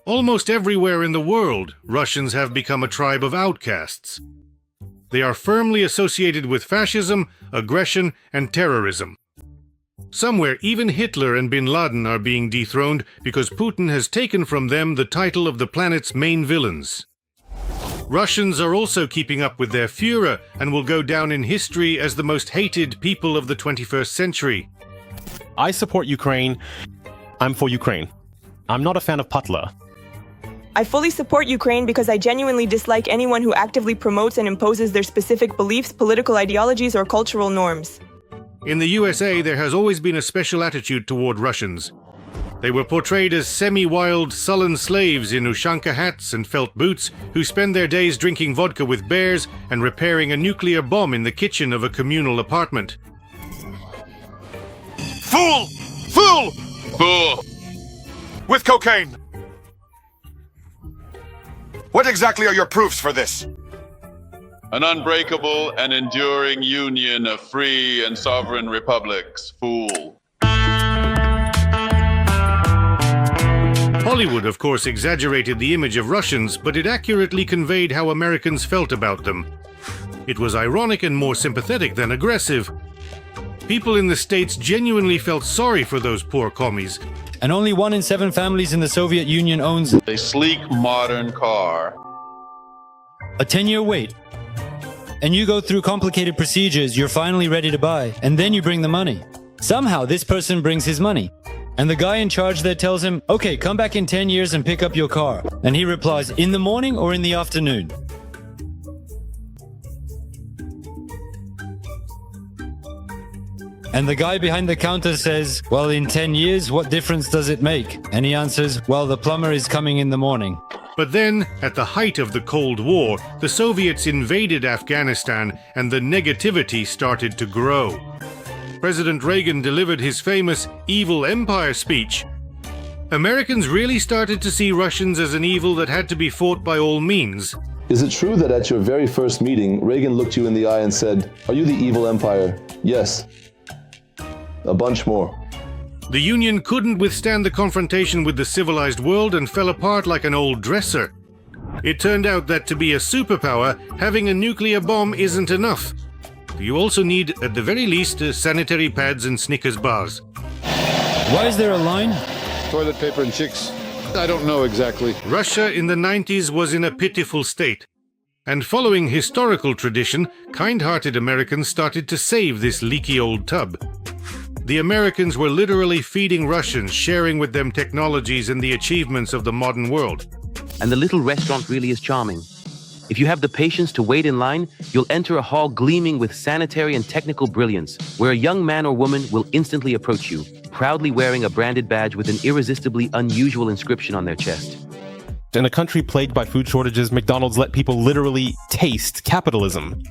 Almost everywhere in the world, Russians have become a tribe of outcasts. They are firmly associated with fascism, aggression, and terrorism. Somewhere, even Hitler and bin Laden are being dethroned because Putin has taken from them the title of the planet's main villains. Russians are also keeping up with their Führer and will go down in history as the most hated people of the 21st century. I support Ukraine. I'm for Ukraine. I'm not a fan of Putler. I fully support Ukraine because I genuinely dislike anyone who actively promotes and imposes their specific beliefs, political ideologies, or cultural norms. In the USA, there has always been a special attitude toward Russians. They were portrayed as semi-wild, sullen slaves in Ushanka hats and felt boots who spend their days drinking vodka with bears and repairing a nuclear bomb in the kitchen of a communal apartment. Fool! Fool! Fool! With cocaine! What exactly are your proofs for this? An unbreakable and enduring union of free and sovereign republics, fool. Hollywood, of course, exaggerated the image of Russians, but it accurately conveyed how Americans felt about them. It was ironic and more sympathetic than aggressive. People in the States genuinely felt sorry for those poor commies. And only 1 in 7 families in the Soviet Union owns A sleek modern car. a 10-year wait. And you go through complicated procedures you're finally ready to buy, and then you bring the money. Somehow this person brings his money. And the guy in charge there tells him, okay, come back in 10 years and pick up your car. And he replies, in the morning or in the afternoon? And the guy behind the counter says, well, in 10 years, what difference does it make? And he answers, well, the plumber is coming in the morning. But then, at the height of the Cold War, the Soviets invaded Afghanistan and the negativity started to grow. President Reagan delivered his famous Evil Empire speech. Americans really started to see Russians as an evil that had to be fought by all means. Is it true that at your very first meeting, Reagan looked you in the eye and said, "Are you the evil empire?" Yes. A bunch more. The Union couldn't withstand the confrontation with the civilized world and fell apart like an old dresser. It turned out that to be a superpower, having a nuclear bomb isn't enough. You also need, at the very least, sanitary pads and Snickers bars. Why is there a line? Toilet paper and chicks. I don't know exactly. Russia in the 90s was in a pitiful state. And following historical tradition, kind-hearted Americans started to save this leaky old tub. The Americans were literally feeding Russians, sharing with them technologies and the achievements of the modern world. And the little restaurant really is charming. If you have the patience to wait in line, you'll enter a hall gleaming with sanitary and technical brilliance, where a young man or woman will instantly approach you, proudly wearing a branded badge with an irresistibly unusual inscription on their chest. In a country plagued by food shortages, McDonald's let people literally taste capitalism.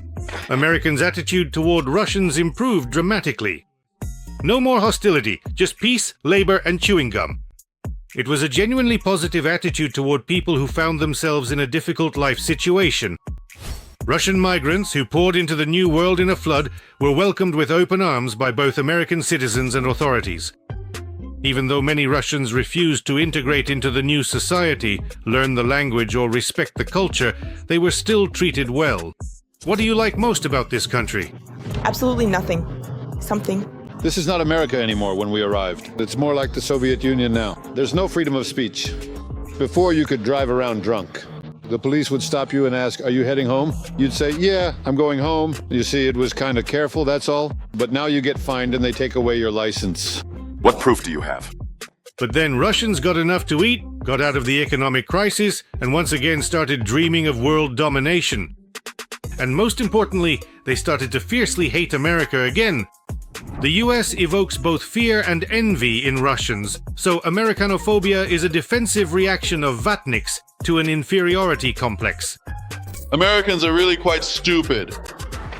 Americans' attitude toward Russians improved dramatically. No more hostility, just peace, labor, and chewing gum. It was a genuinely positive attitude toward people who found themselves in a difficult life situation. Russian migrants who poured into the new world in a flood were welcomed with open arms by both American citizens and authorities. Even though many Russians refused to integrate into the new society, learn the language, or respect the culture, they were still treated well. What do you like most about this country? Absolutely nothing. Something. This is not America anymore when we arrived. It's more like the Soviet Union now. There's no freedom of speech. Before, you could drive around drunk. The police would stop you and ask, "Are you heading home?" You'd say, "Yeah, I'm going home." You see, it was kind of careful, that's all. But now you get fined and they take away your license. What proof do you have? But then Russians got enough to eat, got out of the economic crisis, and once again started dreaming of world domination. And most importantly, they started to fiercely hate America again. The US evokes both fear and envy in Russians, so Americanophobia is a defensive reaction of vatniks to an inferiority complex. Americans are really quite stupid.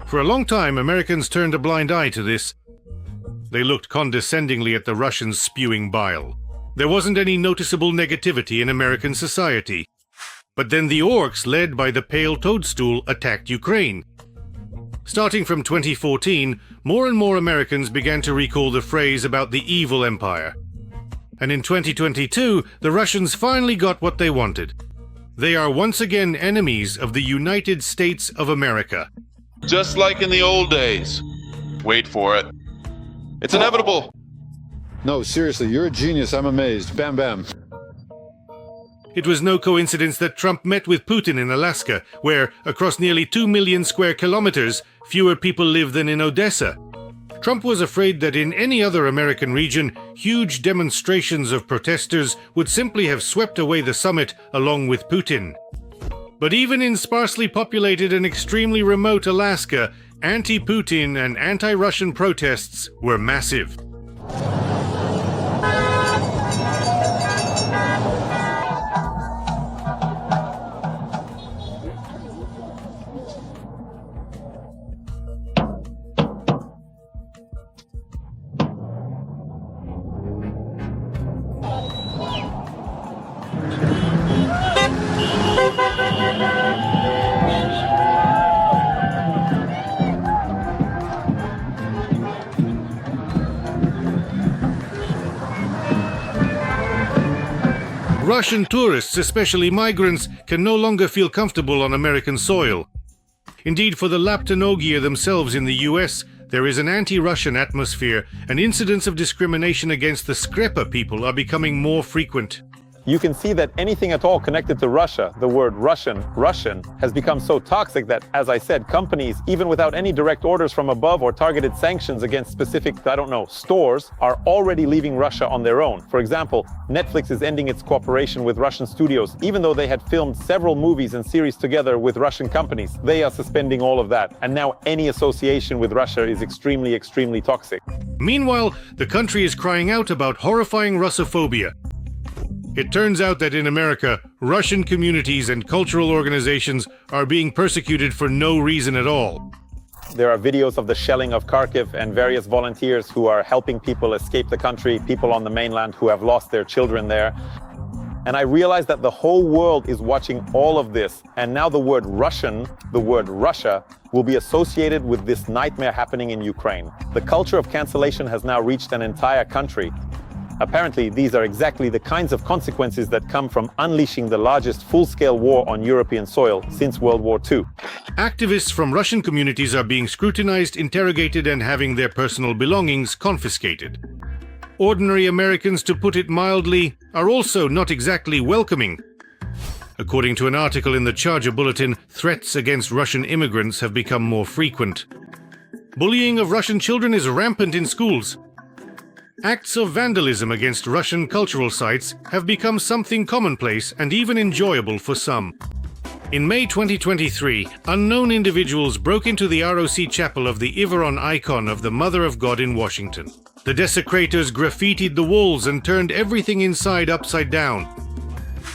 For a long time, Americans turned a blind eye to this. They looked condescendingly at the Russians spewing bile. There wasn't any noticeable negativity in American society. But then the orcs, led by the Pale Toadstool, attacked Ukraine. Starting from 2014, more and more Americans began to recall the phrase about the evil empire. And in 2022, the Russians finally got what they wanted. They are once again enemies of the United States of America. Just like in the old days. Wait for it. It's inevitable. No, seriously, you're a genius. I'm amazed. Bam, bam. It was no coincidence that Trump met with Putin in Alaska, where, across nearly 2 million square kilometers, fewer people live than in Odessa. Trump was afraid that in any other American region, huge demonstrations of protesters would simply have swept away the summit along with Putin. But even in sparsely populated and extremely remote Alaska, anti-Putin and anti-Russian protests were massive. Russian tourists, especially migrants, can no longer feel comfortable on American soil. Indeed, for the Laptonogia themselves in the US, there is an anti-Russian atmosphere, and incidents of discrimination against the Skrepa people are becoming more frequent. You can see that anything at all connected to Russia, the word Russian, has become so toxic that, as I said, companies, even without any direct orders from above or targeted sanctions against specific, stores, are already leaving Russia on their own. For example, Netflix is ending its cooperation with Russian studios, even though they had filmed several movies and series together with Russian companies. They are suspending all of that, and now any association with Russia is extremely, extremely toxic. Meanwhile, the country is crying out about horrifying Russophobia. It turns out that in America, Russian communities and cultural organizations are being persecuted for no reason at all. There are videos of the shelling of Kharkiv and various volunteers who are helping people escape the country, people on the mainland who have lost their children there. And I realized that the whole world is watching all of this, and now the word Russian, the word Russia, will be associated with this nightmare happening in Ukraine. The culture of cancellation has now reached an entire country. Apparently, these are exactly the kinds of consequences that come from unleashing the largest full-scale war on European soil since World War II. Activists from Russian communities are being scrutinized, interrogated, and having their personal belongings confiscated. Ordinary Americans, to put it mildly, are also not exactly welcoming. According to an article in the Charger Bulletin, threats against Russian immigrants have become more frequent. Bullying of Russian children is rampant in schools. Acts of vandalism against Russian cultural sites have become something commonplace and even enjoyable for some. In May 2023, unknown individuals broke into the ROC chapel of the Iveron icon of the Mother of God in Washington. The desecrators graffitied the walls and turned everything inside upside down.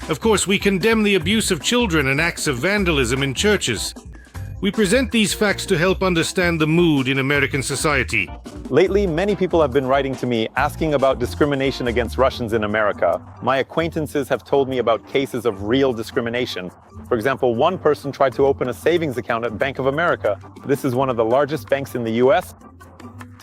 Of course, we condemn the abuse of children and acts of vandalism in churches. We present these facts to help understand the mood in American society. Lately, many people have been writing to me asking about discrimination against Russians in America. My acquaintances have told me about cases of real discrimination. For example, one person tried to open a savings account at Bank of America. This is one of the largest banks in the US.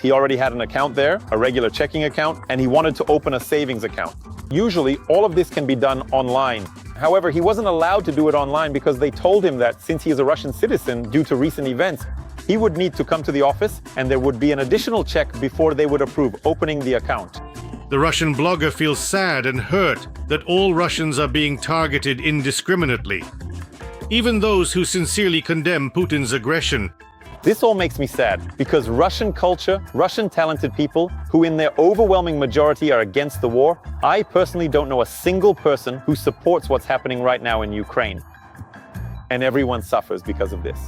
He already had an account there, a regular checking account, and he wanted to open a savings account. Usually, all of this can be done online. However, he wasn't allowed to do it online because they told him that since he is a Russian citizen, due to recent events, he would need to come to the office and there would be an additional check before they would approve opening the account. The Russian blogger feels sad and hurt that all Russians are being targeted indiscriminately. Even those who sincerely condemn Putin's aggression. This all makes me sad because Russian culture, Russian talented people, who in their overwhelming majority are against the war, I personally don't know a single person who supports what's happening right now in Ukraine. And everyone suffers because of this.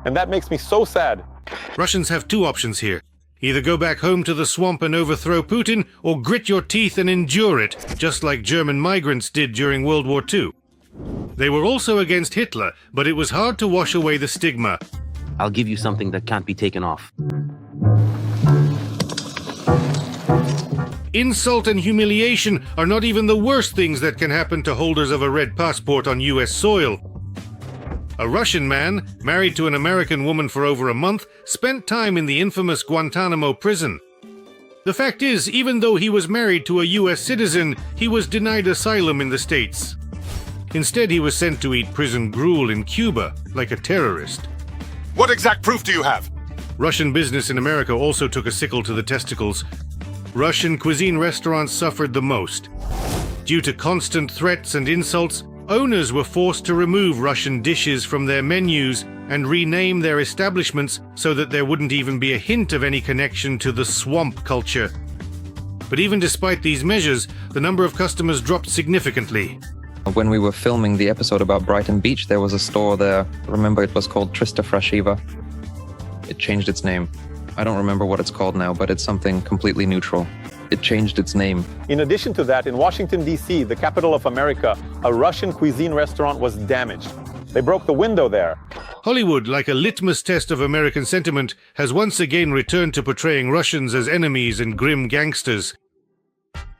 And that makes me so sad. Russians have two options here. Either go back home to the swamp and overthrow Putin, or grit your teeth and endure it, just like German migrants did during World War II. They were also against Hitler, but it was hard to wash away the stigma. I'll give you something that can't be taken off. Insult and humiliation are not even the worst things that can happen to holders of a red passport on US soil. A Russian man, married to an American woman for over a month, spent time in the infamous Guantanamo prison. The fact is, even though he was married to a US citizen, he was denied asylum in the States. Instead, he was sent to eat prison gruel in Cuba, like a terrorist. What exact proof do you have? Russian business in America also took a sickle to the testicles. Russian cuisine restaurants suffered the most. Due to constant threats and insults, owners were forced to remove Russian dishes from their menus and rename their establishments so that there wouldn't even be a hint of any connection to the swamp culture. But even despite these measures, the number of customers dropped significantly. When we were filming the episode about Brighton Beach, there was a store there. Remember, it was called Trista Frashiva. It changed its name. I don't remember what it's called now, but it's something completely neutral. It changed its name. In addition to that, in Washington, D.C., the capital of America, a Russian cuisine restaurant was damaged. They broke the window there. Hollywood, like a litmus test of American sentiment, has once again returned to portraying Russians as enemies and grim gangsters.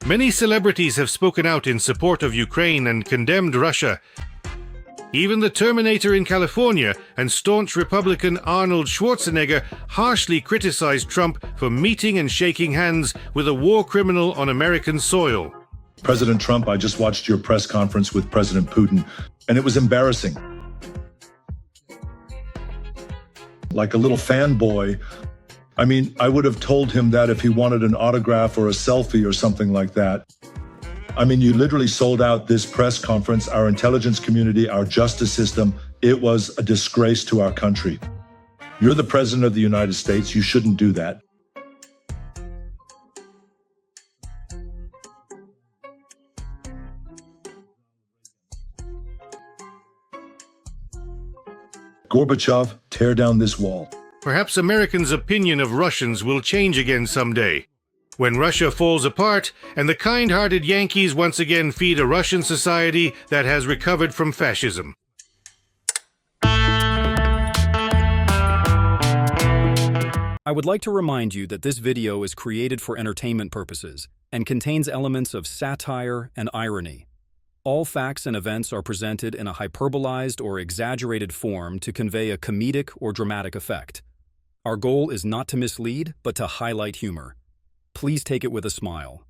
Many celebrities have spoken out in support of Ukraine and condemned Russia. Even the Terminator in California and staunch Republican Arnold Schwarzenegger harshly criticized Trump for meeting and shaking hands with a war criminal on American soil. President Trump, I just watched your press conference with President Putin, and it was embarrassing. Like a little fanboy. I mean, I would have told him that if he wanted an autograph or a selfie or something like that. I mean, you literally sold out this press conference, our intelligence community, our justice system. It was a disgrace to our country. You're the president of the United States. You shouldn't do that. Gorbachev, tear down this wall. Perhaps Americans' opinion of Russians will change again someday. When Russia falls apart and the kind-hearted Yankees once again feed a Russian society that has recovered from fascism. I would like to remind you that this video is created for entertainment purposes and contains elements of satire and irony. All facts and events are presented in a hyperbolized or exaggerated form to convey a comedic or dramatic effect. Our goal is not to mislead, but to highlight humor. Please take it with a smile.